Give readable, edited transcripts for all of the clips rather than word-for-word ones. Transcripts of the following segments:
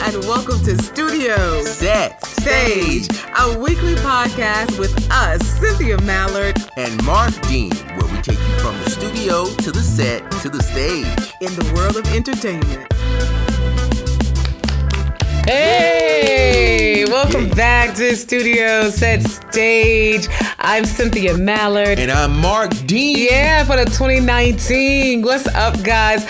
and welcome to Studio Set Stage, a weekly podcast with us, Cynthia Mallard and Marq Dean, where we take you from the studio to the set to the stage in the world of entertainment. Hey, welcome back to Studio Set Stage. I'm Cynthia Mallard. And I'm Marq Dean. Yeah, for the 2019. What's up, guys?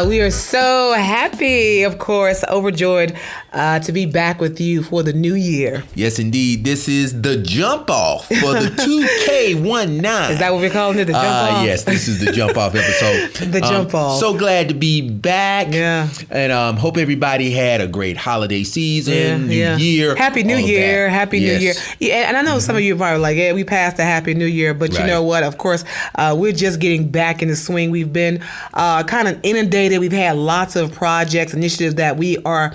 We are so happy, of course, overjoyed to be back with you for the new year. Yes, indeed. This is the jump off for the 2K19. Is that what we're calling it? The jump off? Yes, this is the jump off episode. The jump off. So glad to be back. Yeah. And hope everybody had a great holiday season, New Year. Happy New Year. Happy New Year. Yeah, and I know some of you are probably like, yeah, we passed the Happy New Year. But you know what? Of course, we're just getting back in the swing. We've been kind of inundated. We've had lots of projects, initiatives that we are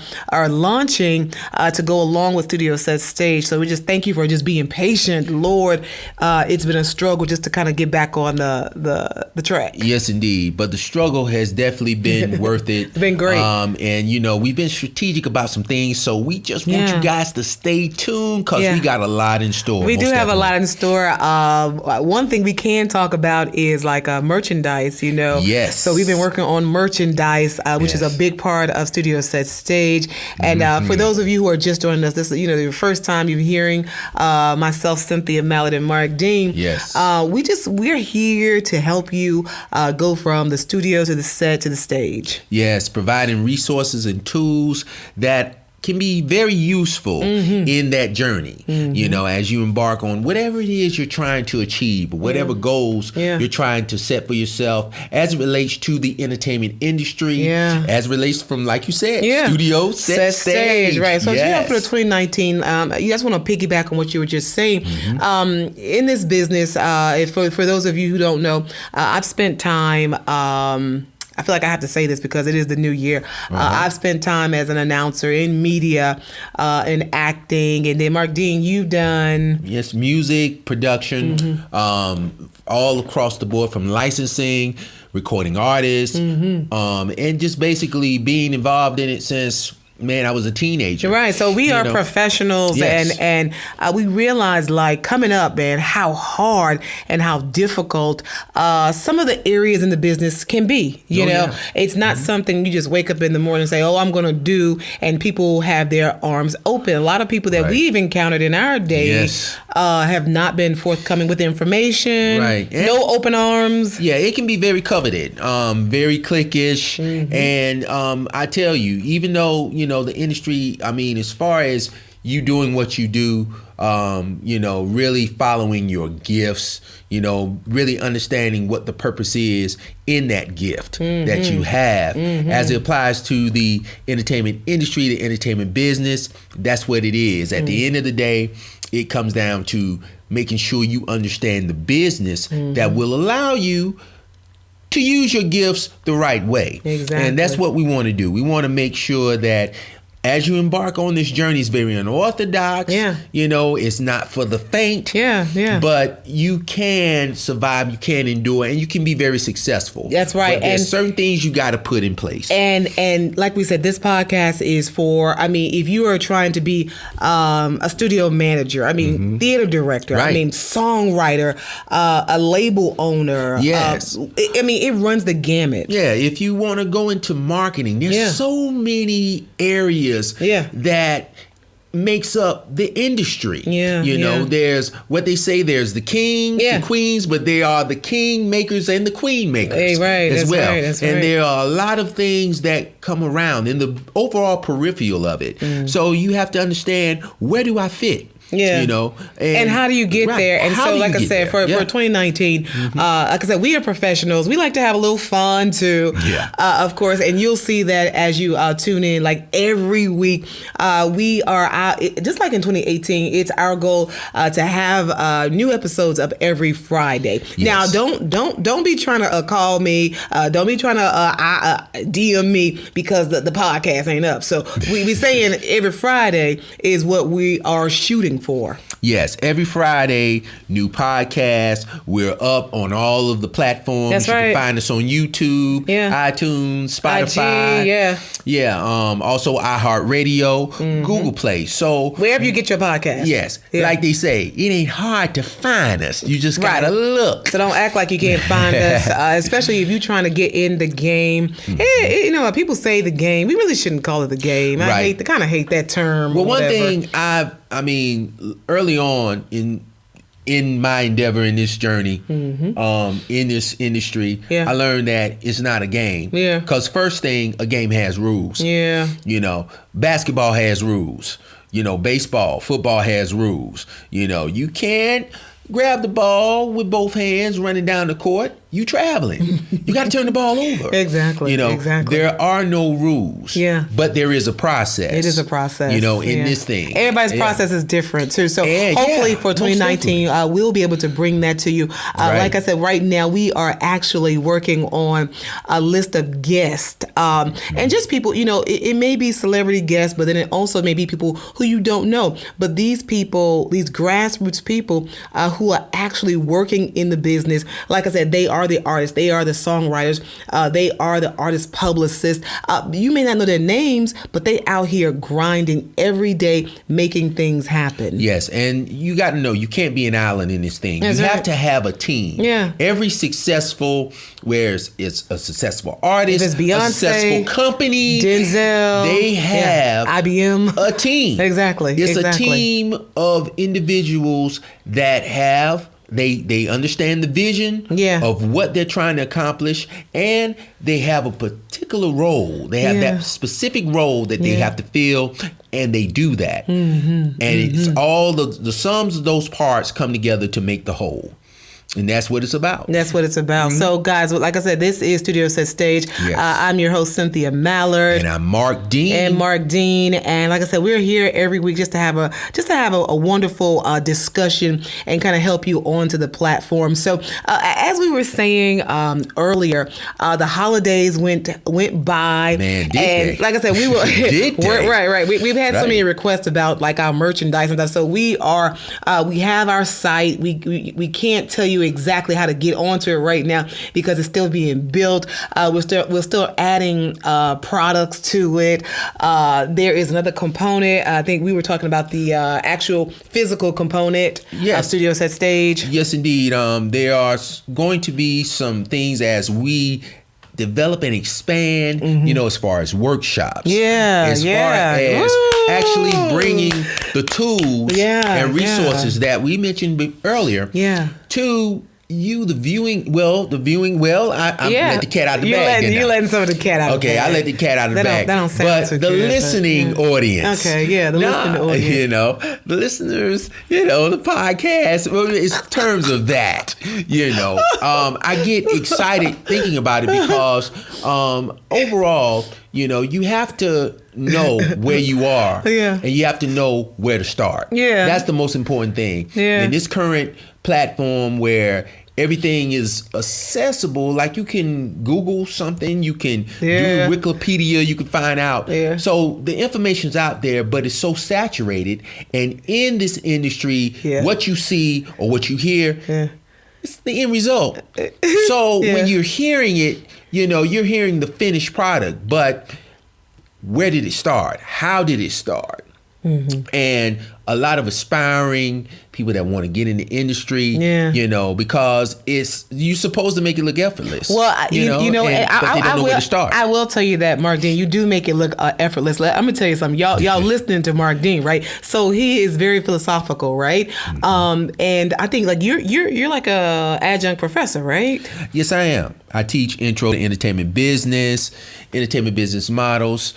launching to go along with Studio Set Stage. So we just thank you for just being patient. Lord, it's been a struggle just to kind of get back on the track. Yes, indeed. But the struggle has definitely been worth it. It's been great. And, you know, we've been strategic about some things. So we just want you guys to stay tuned because we got a lot in store. We do have a lot in store. One thing we can talk about is like merchandise, you know. Yes. So we've been working on merchandise, which is a big part of Studio Set Stage. And for those of you who are just joining us, this is, the first time you're hearing myself, Cynthia Mallard, and Marq Dean. Yes. We're here to help you go from the studio to the set to the stage. Yes, providing resources and tools that can be very useful in that journey, as you embark on whatever it is you're trying to achieve, or whatever goals you're trying to set for yourself as it relates to the entertainment industry, as it relates from, like you said, studio, set, stage. Right. So for the 2019, you just want to piggyback on what you were just saying. In this business, for those of you who don't know, I've spent time... I feel like I have to say this because it is the new year. I've spent time as an announcer in media, in acting, and then Marq Dean, you've done music, production, all across the board, from licensing, recording artists, and just basically being involved in it since. Man, I was a teenager. Right. So we are professionals, and we realize, like, coming up, man, how hard and how difficult some of the areas in the business can be. You know, it's not something you just wake up in the morning and say, oh, I'm going to do, and people have their arms open. A lot of people that we've encountered in our days have not been forthcoming with information. Right. And no open arms. Yeah, it can be very coveted, very cliquish. And I tell you, even though, the industry, as far as you doing what you do, really following your gifts, really understanding what the purpose is in that gift that you have as it applies to the entertainment industry, the entertainment business. That's what it is. At the end of the day, it comes down to making sure you understand the business that will allow you to use your gifts the right way. Exactly. And that's what we want to do. We want to make sure that as you embark on this journey, it's very unorthodox. It's not for the faint. But you can survive, you can endure, and you can be very successful. That's right. But there's certain things you got to put in place. And like we said, this podcast is for, if you are trying to be a studio manager, theater director, songwriter, a label owner. Yes. It runs the gamut. Yeah. If you want to go into marketing, there's so many areas that makes up the industry. There's what they say, there's the kings, the queens, but there are the king makers and the queen makers as well. And there are a lot of things that come around in the overall peripheral of it. So you have to understand, where do I fit? And how do you get there? And so, like I said, for 2019, like I said, we are professionals. We like to have a little fun too, of course. And you'll see that as you tune in, like every week, we are out, just like in 2018. It's our goal to have new episodes up every Friday. Now, don't be trying to call me. Don't be trying to DM me because the podcast ain't up. So we saying every Friday is what we are shooting for. Yes, every Friday, new podcast. We're up on all of the platforms. That's you right. can find us on YouTube, iTunes, Spotify. IG, Yeah. Also iHeartRadio, Google Play. So wherever you get your podcast. Yes. Like they say, it ain't hard to find us. You just gotta look. So don't act like you can't find us, especially if you're trying to get in the game. You know, people say the game. We really shouldn't call it the game. I kind of hate that term. Well, one thing I mean, early on in my endeavor in this journey, in this industry, I learned that it's not a game. Yeah. Because first thing, a game has rules. Yeah. You know, basketball has rules. You know, baseball, football has rules. You know, you can't grab the ball with both hands running down the court. You traveling. You got to turn the ball over. Exactly. You know, there are no rules. Yeah. But there is a process. It is a process. You know, in this thing. Everybody's process is different too. So hopefully for 2019, we'll be able to bring that to you. Like I said, right now we are actually working on a list of guests and just people, you know, it may be celebrity guests, but then it also may be people who you don't know. But these people, these grassroots people who are actually working in the business, like I said, they are the artists, they are the songwriters, they are the artist publicists. You may not know their names, but they out here grinding every day, making things happen. Yes, and you got to know, you can't be an island in this thing. That's you have to have a team. Yeah. Every successful, it's a successful artist, if it's Beyonce, a successful company, Denzel, they have IBM, a team. Exactly. It's a team of individuals that have They understand the vision of what they're trying to accomplish, and they have a particular role. They have that specific role that they have to fill, and they do that. And it's all the sums of those parts come together to make the whole. And that's what it's about. That's what it's about. So, guys, like I said, this is Studio Set Stage. Yes. I'm your host, Cynthia Mallard, and I'm Marq Dean. And like I said, we're here every week just to have a wonderful discussion and kind of help you onto the platform. So, as we were saying earlier, the holidays went by, man, did and they? like I said, we were right. We've had so many requests about like our merchandise and stuff. So we have our site. We can't tell you exactly how to get onto it right now because it's still being built. We're still adding products to it. There is another component. I think we were talking about the actual physical component of Studio Set Stage. Yes, indeed. There are going to be some things as we develop and expand, you know, as far as workshops. As far as actually bringing the tools and resources that we mentioned earlier to you, the viewing. I let the cat out of the bag. You're letting some of the cat out of the bag. Okay, I let the cat out of the bag. That don't sound but the listening audience. Okay, the listening audience. You know, the listeners, you know, the podcast, it's terms of that, you know. I get excited thinking about it because overall, you know, you have to know where you are and you have to know where to start. That's the most important thing. In this current platform where everything is accessible, like you can Google something, you can do Wikipedia, you can find out. So the information's out there, but it's so saturated. And in this industry, what you see or what you hear, it's the end result. So when you're hearing it, you know, you're hearing the finished product, but where did it start? How did it start? And a lot of aspiring people that want to get in the industry, you know, because you're supposed to make it look effortless. Well, but they don't know where to start. I will tell you that, Marq Dean, you do make it look effortless. I'm gonna tell you something. Y'all listening to Marq Dean, right? So he is very philosophical, right? And I think like you're like a adjunct professor, right? Yes, I am. I teach intro to entertainment business models.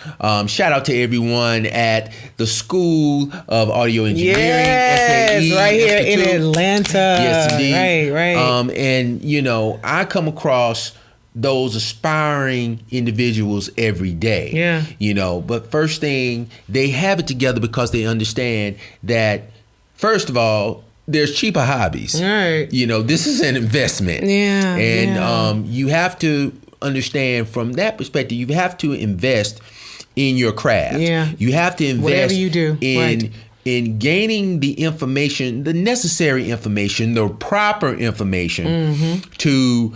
Shout out to everyone at the School of Audio Engineering, SAE, right here Institute. In Atlanta. Yes, indeed. Right. And you know, I come across those aspiring individuals every day. You know, but first thing, they have it together because they understand that, first of all, there's cheaper hobbies. Right. You know, this is an investment. And you have to understand from that perspective, you have to invest in your craft. You have to invest whatever you do. in in gaining the information, the necessary information, the proper information to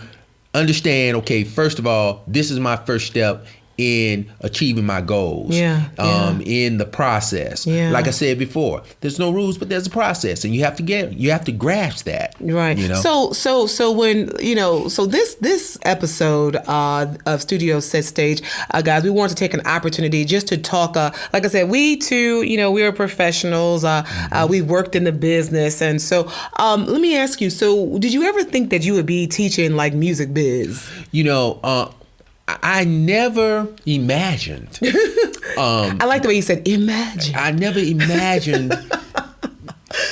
understand, okay, first of all, this is my first step in achieving my goals. In the process. Like I said before, there's no rules, but there's a process, and you have to grasp that. Right. You know? So when so this episode of Studio Set Stage, guys, we want to take an opportunity just to talk. Like I said, we too, we're professionals. We worked in the business, and so let me ask you. So, did you ever think that you would be teaching like music biz? I never imagined. I like the way you said imagine. I never imagined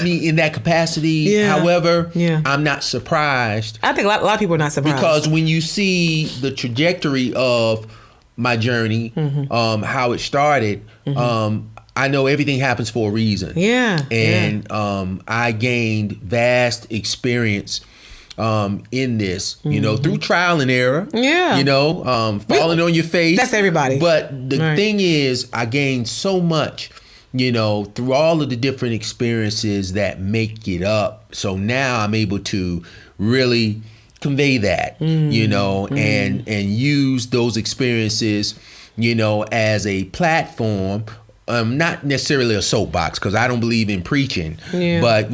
me in that capacity. However, I'm not surprised. I think a lot of people are not surprised. Because when you see the trajectory of my journey, how it started, I know everything happens for a reason. And I gained vast experience in this, through trial and error, falling on your face. That's everybody. But the thing is, I gained so much, through all of the different experiences that make it up. So now I'm able to really convey that, and use those experiences, as a platform. Not necessarily a soapbox, because I don't believe in preaching, but,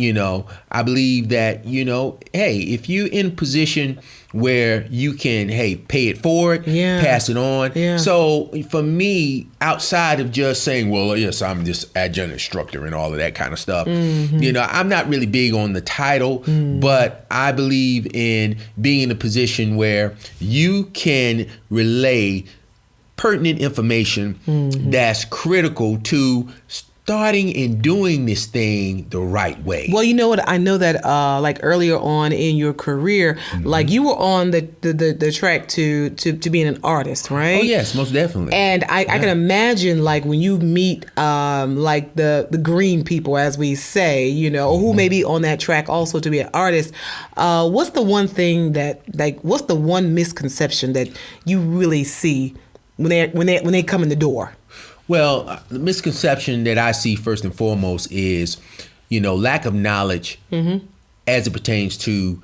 I believe that, hey, if you're in a position where you can, pay it forward, pass it on. So for me, outside of just saying, well, yes, I'm this adjunct instructor and all of that kind of stuff, I'm not really big on the title, but I believe in being in a position where you can relay pertinent information that's critical to starting and doing this thing the right way. Well, you know what? I know that like earlier on in your career, like you were on the track to being an artist, right? Oh yes, most definitely. And I can imagine like when you meet like the green people, as we say, or who may be on that track also to be an artist. What's the one thing what's the one misconception that you really see when they come in the door? Well, the misconception that I see first and foremost is, lack of knowledge as it pertains to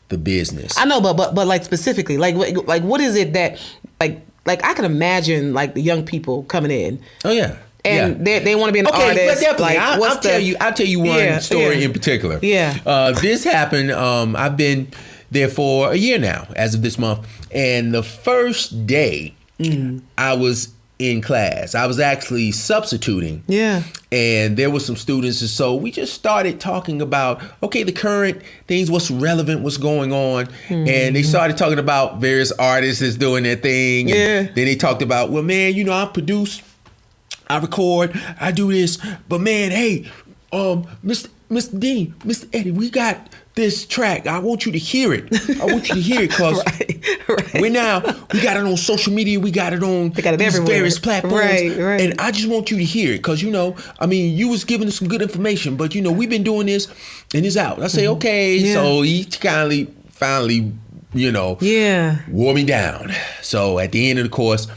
the business. I know, but like specifically, like what is it that like I can imagine like the young people coming in. Oh yeah. And they want to be an artist. Okay, definitely. Like, I'll tell you one story in particular. This happened. I've been there for a year now, as of this month, and the first day. I was in class. I was actually substituting. And there were some students, and so we just started talking about, okay, the current things, what's relevant, what's going on. And they started talking about various artists that's doing their thing. And then they talked about, well, man, I produce, I record, I do this, but man, hey, Mr. Dean, Mr. Eddie, we got this track. I want you to hear it. Because we got it on social media. We got it on these various platforms. Right. And I just want you to hear it because, you was giving us some good information, but, we've been doing this and it's out. I say, okay. So he finally, wore me down. So at the end of the course,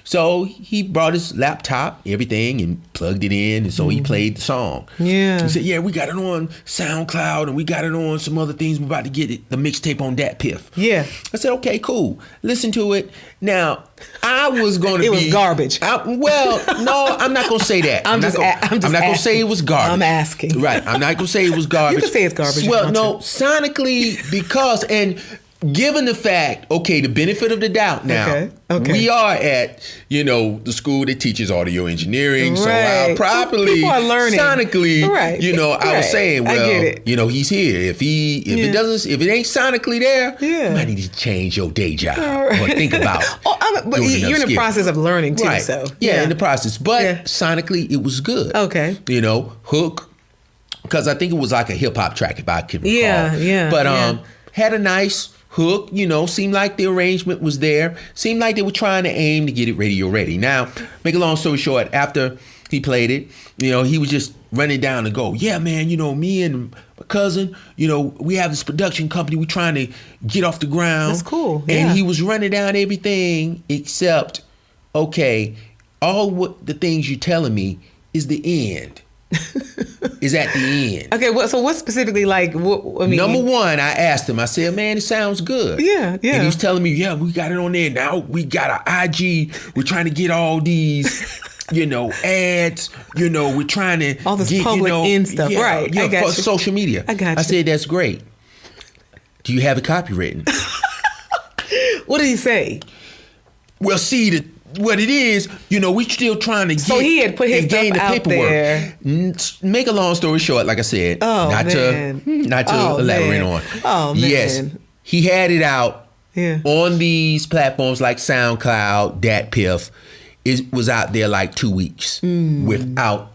so he brought his laptop, everything, and plugged it in, and so he played the song. He said, we got it on SoundCloud, and we got it on some other things. We're about to get the mixtape on that piff. I said, okay, cool. Listen to it. Now, I was going to It was garbage. No, I'm not going to say that. I'm not going to say it was garbage. I'm asking. Right. I'm not going to say it was garbage. You can say it's garbage. Well, no, sonically, because, and given the fact, the benefit of the doubt now, we are at, the school that teaches audio engineering, so I'll properly, people are learning. Sonically, I was saying, well, he's here. If it ain't sonically there, you might need to change your day job or think about. But you're in the process of learning too, so. In the process. But sonically, it was good. Hook, because I think it was like a hip hop track, if I can recall. But had a nice hook, seemed like the arrangement was there. Seemed like they were trying to aim to get it radio ready. Now, make a long story short, after he played it, he was just running down and go, yeah, man, me and my cousin, we have this production company. We're trying to get off the ground. That's cool. And he was running down everything except, all what the things you're telling me is the end. is at the end. Okay, so what specifically, like, what, I mean, number one, I asked him, I said, man, it sounds good. Yeah. And he was telling me, yeah, we got it on there. Now we got our IG. We're trying to get all these, ads. We're trying to all this get, public in stuff. Right. Yeah, I got for social media. I got you. I said, that's great. Do you have it copywritten? What did he say? Well, see, what it is, we still trying to get. So he had put his stuff the out paperwork. there. Make a long story short, like I said, not to elaborate on. Oh man. Yes, he had it out Yeah. on these platforms like SoundCloud, DatPiff. It was out there like 2 weeks without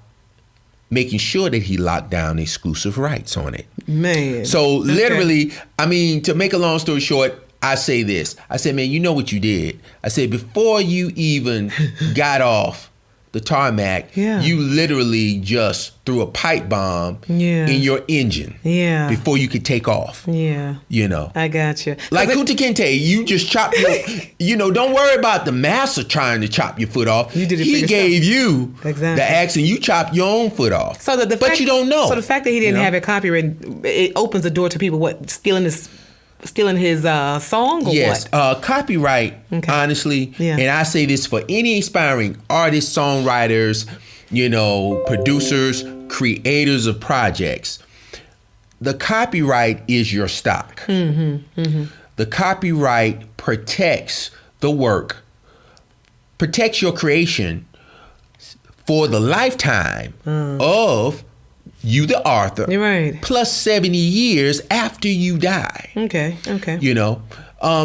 making sure that he locked down exclusive rights on it. Man. So literally, I mean, to make a long story short, I say this. I said, man, you know what you did? I said, before you even got off the tarmac, you literally just threw a pipe bomb in your engine before you could take off. Yeah. I got you. Like Kunta Kinte, you just chopped your, don't worry about the master trying to chop your foot off. You did it He gave you the axe and you chopped your own foot off. So but you don't know. So the fact that he didn't have it copyrighted, it opens the door to people, stealing his song or yes, what? copyright, honestly, and I say this for any aspiring artists, songwriters, producers, creators of projects. The copyright is your stock. The copyright protects the work, protects your creation for the lifetime of you, the author, right, plus 70 years after you die. Okay.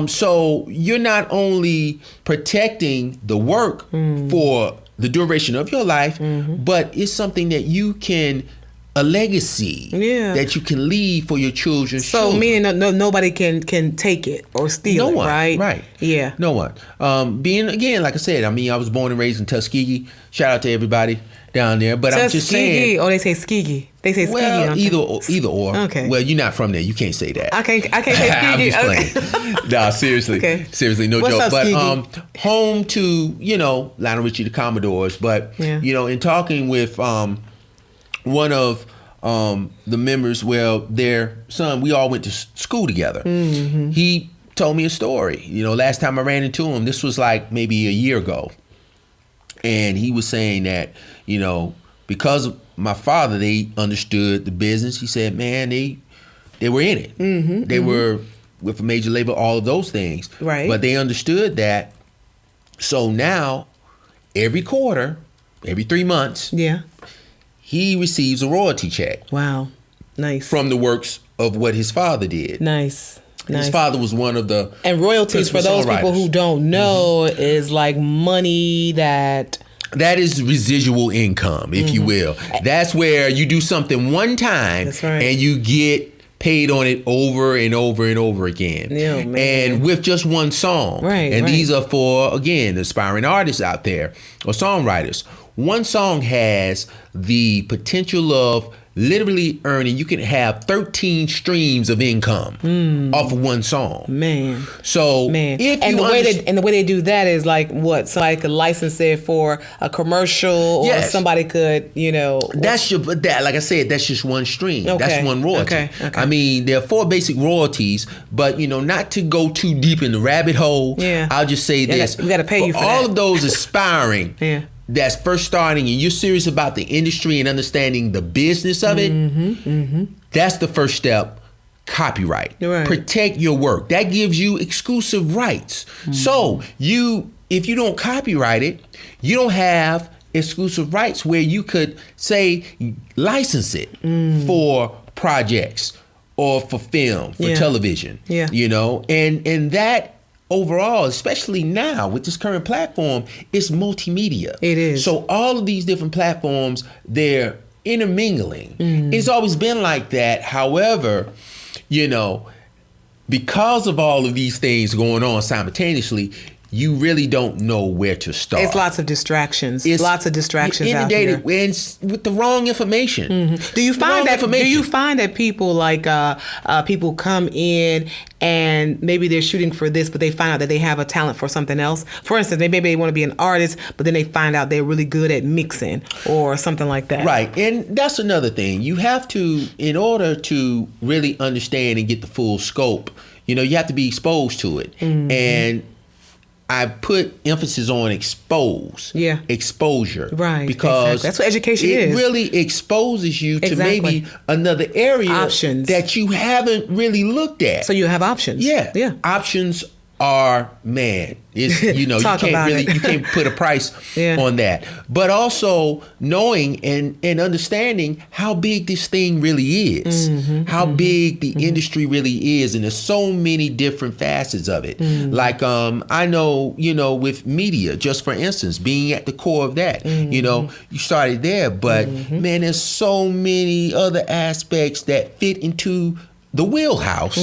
So you're not only protecting the work for the duration of your life, but it's something that you can, a legacy that you can leave for your children. So meaning nobody can take it or steal it, right? Right. Yeah. No one. Being, again, like I said, I mean, I was born and raised in Tuskegee. Shout out to everybody down there, but I'm just saying. Oh, they say Skegee. They say Skegee. Well, either or. Okay. Well, you're not from there. You can't say that. I can't say Skegee. I'm just playing. Nah, seriously. Okay. Seriously, no What's joke. Up, but Skegee? Home to Lionel Richie, the Commodores. But in talking with one of the members, their son, we all went to school together. He told me a story. Last time I ran into him, this was like maybe a year ago. And he was saying that, because of my father, they understood the business. He said, man, they were in it. They were with a major label, all of those things. Right. But they understood that. So now, every quarter, every 3 months, he receives a royalty check. Wow. Nice. From the works of what his father did. Nice. His father was one of the and royalties, for those people who don't know, is like money that is residual income, if you will. That's where you do something one time and you get paid on it over and over and over again. Yeah, man. And with just one song. Right. And these are for, again, aspiring artists out there or songwriters. One song has the potential of literally earning, you can have 13 streams of income off of one song. Man. So if the way they do that is like what? Somebody could license it for a commercial, or somebody could, That's like I said, that's just one stream. Okay. That's one royalty. Okay. I mean, there are 4 basic royalties, but not to go too deep in the rabbit hole. I'll just say this: we got to pay you for all that. of those aspiring. That's first starting and you're serious about the industry and understanding the business of it, that's the first step. Copyright. Right. Protect your work. That gives you exclusive rights. So if you don't copyright it, you don't have exclusive rights where you could say license it for projects or for film, for television. And that overall, especially now with this current platform, it's multimedia. It is. So all of these different platforms, they're intermingling. It's always been like that. However, because of all of these things going on simultaneously, you really don't know where to start. It's lots of distractions. Lots of distractions out here. And with the wrong information. Mm-hmm. Do you find that people like people come in and maybe they're shooting for this, but they find out that they have a talent for something else? For instance, maybe they want to be an artist, but then they find out they're really good at mixing or something like that. Right. And that's another thing. You have to, in order to really understand and get the full scope, you have to be exposed to it. Mm-hmm. And I put emphasis on exposure. Right. Because that's what education is. It really exposes you to maybe another area that you haven't really looked at. So you have options. Yeah. Options are, man, it's, you can't put a price on that. But also knowing and understanding how big this thing really is, how big the industry really is. And there's so many different facets of it. Like, I know, with media, just for instance, being at the core of that, you started there, but man, there's so many other aspects that fit into the wheelhouse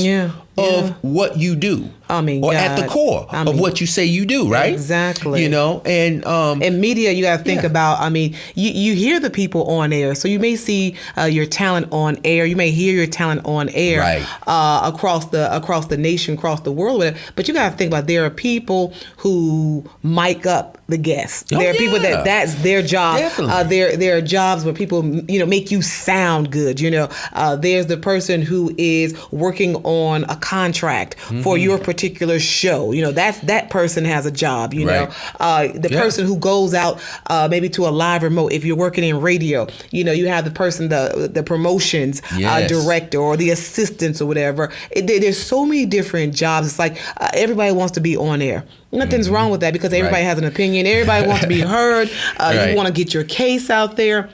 of what you do. At the core of what you say you do, right? Exactly. And in media, you got to think about, you hear the people on air. So you may see your talent on air. You may hear your talent on air across the nation, across the world. But you got to think about, there are people who mic up the guests. There are people that's their job. Definitely. There are jobs where people, make you sound good. There's the person who is working on a contract for your particular show. That person has a job. The person who goes out maybe to a live remote. If you're working in radio, you have the person, the promotions director or the assistants or whatever. There's so many different jobs. It's like everybody wants to be on air. Nothing's wrong with that, because everybody has an opinion. Everybody wants to be heard. You want to get your case out there.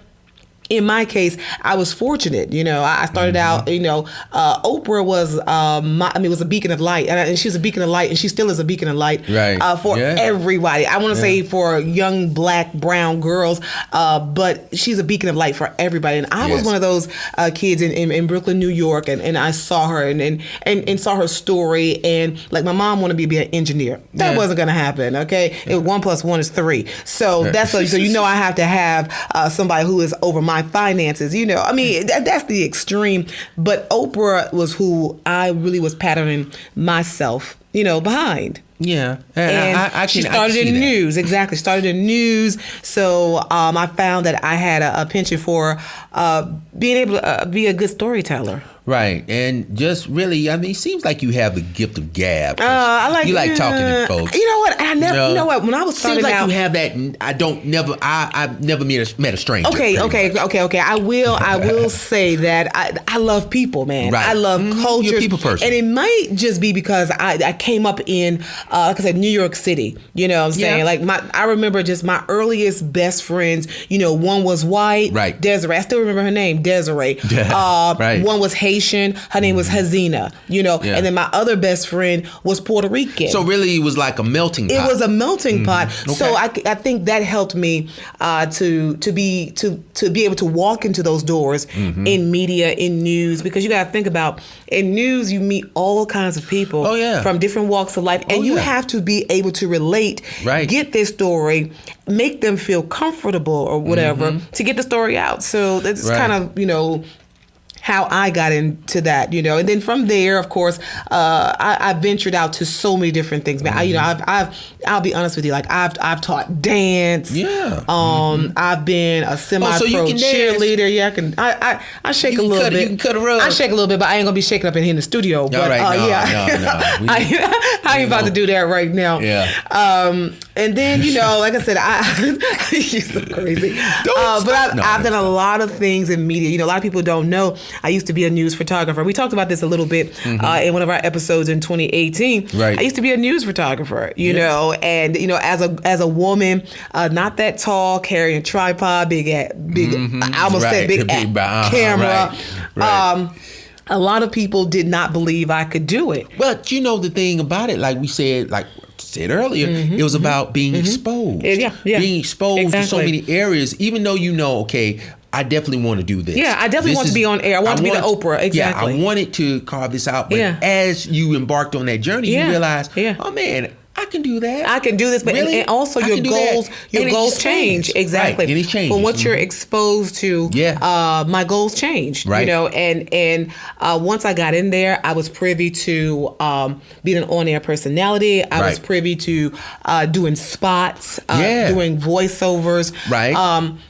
In my case, I was fortunate. I started out, Oprah was, was a beacon of light. And she was a beacon of light, and she still is a beacon of light for everybody. I want to say for young black, brown girls, but she's a beacon of light for everybody. And I was one of those kids in Brooklyn, New York, and I saw her and saw her story. And like, my mom wanted me to be an engineer. That wasn't going to happen, okay? 1 + 1 is 3. So that's so I have to have somebody who is over my finances, that's the extreme. But Oprah was who I really was patterning myself, behind. Yeah. And she started in news. Exactly. Started in news. So I found that I had a penchant for being able to be a good storyteller. Right. And just really, it seems like you have the gift of gab. You like talking to folks. You know what? When I was starting out. Seems like you have that. I've never met a stranger. Okay. I will say that I love people, man. Right. I love culture. You're a people person. And it might just be because I came up in, like I said, New York City. You know what I'm saying? Like, I remember just my earliest best friends, one was white. Right. Desiree. I still remember her name, Desiree. Right. One was Haitian. Her name was Hazina, and then my other best friend was Puerto Rican. So really, it was like a melting pot. It was a melting pot. Okay. So I think that helped me to be able to walk into those doors in media, in news, because you got to think about, in news you meet all kinds of people from different walks of life, and you have to be able to relate, get this story, make them feel comfortable or whatever to get the story out. So that's kind of how I got into that, and then from there, of course, I ventured out to so many different things, man. I'll be honest with you, like I've taught dance. I've been a semi-pro cheerleader. Yeah, I shake a little bit. You can cut a rug. I shake a little bit, but I ain't gonna be shaking up in here in the studio. But no. I ain't about to do that right now. Yeah. And then like I said, you're so crazy. I've done a lot of things in media. A lot of people don't know. I used to be a news photographer. We talked about this a little bit in one of our episodes in 2018. Right. I used to be a news photographer, and as a woman, not that tall, carrying a tripod, big. I almost said big camera. Right. A lot of people did not believe I could do it. But the thing about it, like we said, earlier, it was about being exposed. Being exposed to so many areas, even though okay, I definitely want to do this. Yeah, I definitely want to be on air. I want to be the Oprah. Exactly. Yeah, I wanted to carve this out. But as you embarked on that journey, you realized, oh man, I can do that. I can do this, but really? and also your goals change. Exactly. Right. And it changes. From what you're exposed to, my goals changed. Right. And once I got in there, I was privy to being an on-air personality. I was privy to doing spots, doing voiceovers. Right.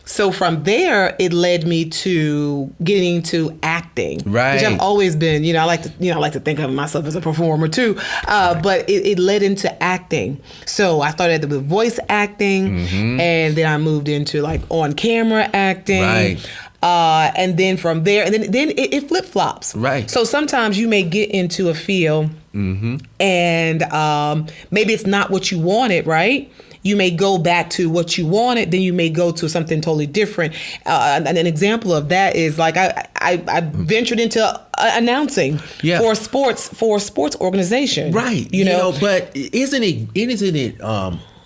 So from there, it led me to getting into acting. Right. Which I've always been. I like to think of myself as a performer too. But it led into acting. So I started with voice acting, and then I moved into like on camera acting. Right. And then from there, and then it flip flops. Right. So sometimes you may get into a field, and maybe it's not what you wanted, right? You may go back to what you wanted, then you may go to something totally different. And an example of that is like I ventured into announcing for a sports organization. Right. But isn't it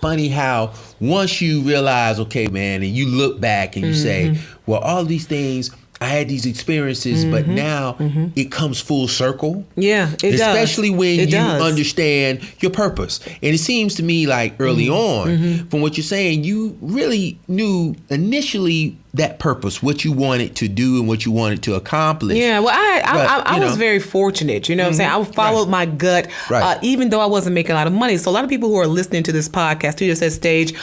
funny how once you realize, okay, man, and you look back and you say, well, all these things, I had these experiences, but now it comes full circle. Yeah, it does. Especially when you understand your purpose. And it seems to me like early on, from what you're saying, you really knew initially that purpose, what you wanted to do and what you wanted to accomplish. Yeah, well, I was very fortunate. You know what I'm saying? I followed my gut, even though I wasn't making a lot of money. So a lot of people who are listening to this podcast, Studio Set Stage,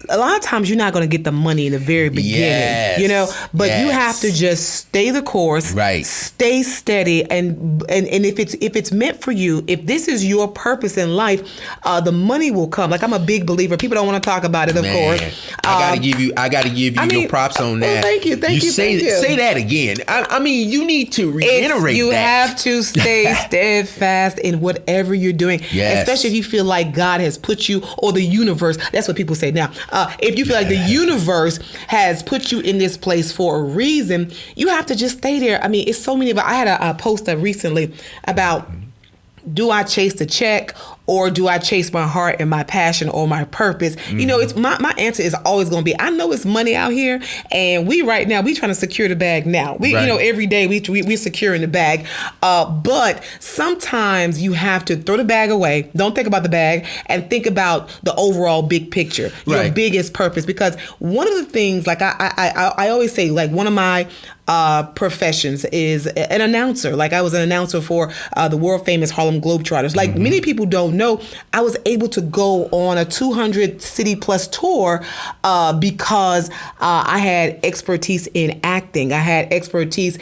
a lot of times you're not going to get the money in the very beginning, but you have to just stay the course, stay steady. And if it's meant for you, if this is your purpose in life, the money will come. Like I'm a big believer. People don't want to talk about it, of course. I gotta give you your props on that. Well, thank you. Say that again. I mean, you need to reiterate you have to stay steadfast in whatever you're doing, especially if you feel like God has put you, or the universe. That's what people say now. If you feel like the universe has put you in this place for a reason, you have to just stay there. I mean, it's so many. But I had a post recently about, do I chase the check or do I chase my heart and my passion or my purpose? It's my answer is always going to be, I know it's money out here, and we trying to secure the bag now. Every day we're securing the bag. But sometimes you have to throw the bag away. Don't think about the bag and think about the overall big picture, your biggest purpose. Because one of the things, like I always say, like one of my professions is an announcer. Like I was an announcer for the world famous Harlem Globetrotters. Like many people don't know, I was able to go on a 200 city plus tour because I had expertise in acting. I had expertise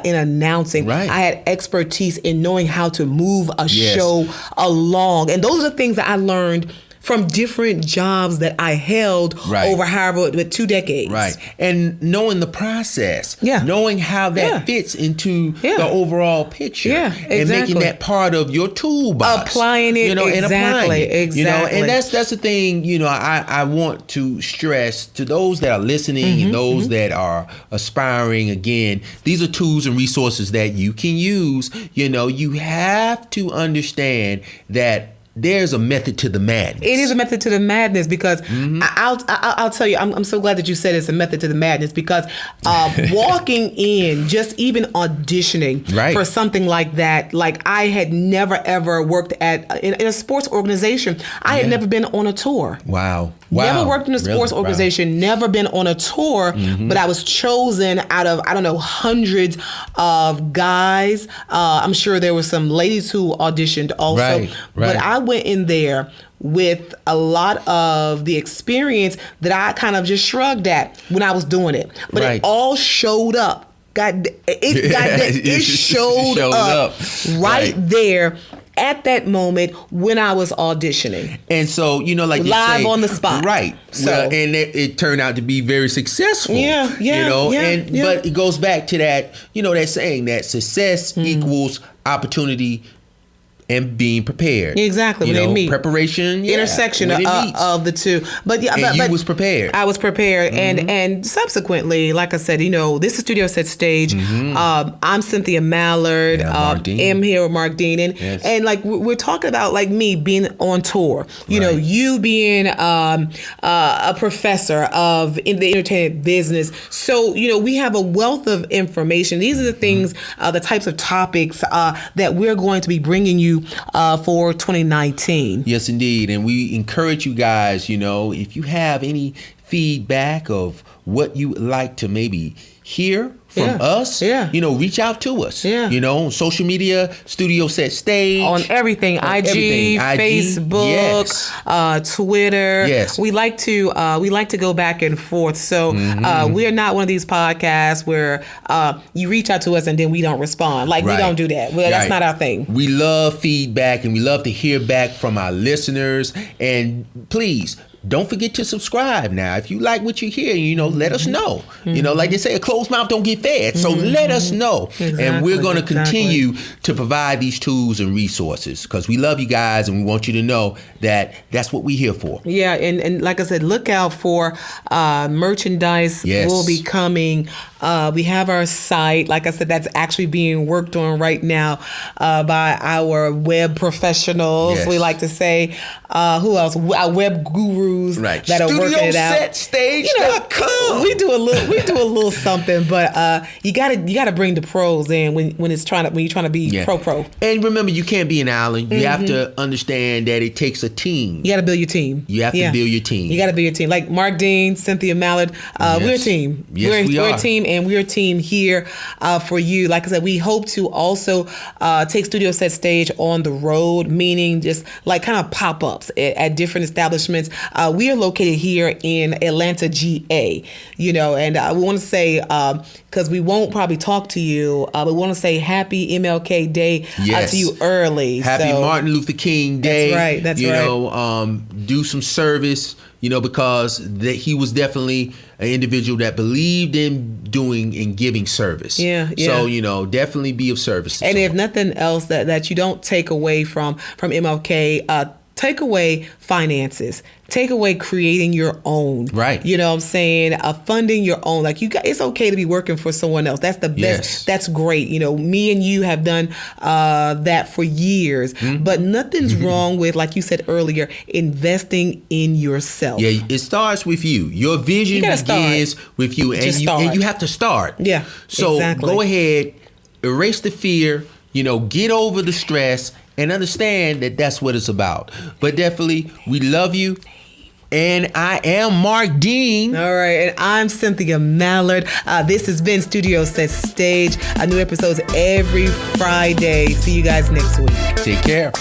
in announcing. I had expertise in knowing how to move a show along. And those are the things that I learned from different jobs that I held over however, with 2 decades. Right. And knowing the process. Yeah. Knowing how that fits into the overall picture. Yeah, exactly. And making that part of your toolbox. Applying it, and applying it. Exactly. And that's the thing, I want to stress to those that are listening and those that are aspiring. Again, these are tools and resources that you can use. You have to understand that there's a method to the madness. It is a method to the madness because I'll tell you, I'm so glad that you said it's a method to the madness because walking in, just even auditioning for something like that, like I had never ever worked in a sports organization. I had never been on a tour. Wow. Never worked in a sports organization, never been on a tour, but I was chosen out of, hundreds of guys. I'm sure there were some ladies who auditioned also. But I went in there with a lot of the experience that I kind of just shrugged at when I was doing it. But it all showed up. It showed up right there at that moment when I was auditioning. And so, like you live say, on the spot. Right. So, well, and it turned out to be very successful. But it goes back to that, that saying that success equals opportunity and being prepared. Exactly. When they meet. Preparation. Intersection of the two. But you was prepared. I was prepared. And subsequently, like I said, this is Studio Set Stage. I'm Cynthia Mallard. I'm here with Marq Dean. And like we're talking about like me being on tour. You being a professor in the entertainment business. So, we have a wealth of information. These are the things, the types of topics that we're going to be bringing you you for 2019. Yes, indeed. And we encourage you guys, if you have any feedback of what you would like to maybe hear from us, reach out to us. On social media, Studio Set Stage. On everything, IG, Facebook, Twitter. Yes. We like to go back and forth. So we are not one of these podcasts where you reach out to us and then we don't respond. We don't do that. That's not our thing. We love feedback and we love to hear back from our listeners. And please, don't forget to subscribe now. If you like what you hear, let us know. Like they say, a closed mouth don't get fed. So let us know. Exactly, and we're going to continue to provide these tools and resources because we love you guys and we want you to know that that's what we're here for. Yeah. And like I said, look out for merchandise will be coming. We have our site. Like I said, that's actually being worked on right now by our web professionals. We like to say, who else? Our web gurus that are working it out. StudioSetStage.com. We do a little something, but you gotta bring the pros in when you're trying to be pro. And remember, you can't be an island. You have to understand that it takes a team. You got to build your team. You have to build your team. You got to build your team. Like Marq Dean, Cynthia Mallard, we're a team. Yes, we're a team. And we're a team here for you. Like I said, we hope to also take Studio Set Stage on the road, meaning just like kind of pop-ups at different establishments. We are located here in Atlanta, GA, and we want to say, because we won't probably talk to you, we want to say happy MLK Day to you early. Happy Martin Luther King Day. That's right. Do some service. Because he was definitely an individual that believed in doing and giving service. So, definitely be of service. And if nothing else that you don't take away from MLK, take away finances. Take away creating your own. Right. You know what I'm saying? Funding your own. Like it's okay to be working for someone else. That's the best. Yes. That's great. Me and you have done that for years. But nothing's wrong with, like you said earlier, investing in yourself. Yeah, it starts with you. Your vision begins with you. And you have to start. Yeah. So go ahead, erase the fear, get over the stress and understand that that's what it's about. But definitely, we love you. And I am Marq Dean. All right. And I'm Cynthia Mallard. This has been Studio Set Stage. New episodes every Friday. See you guys next week. Take care.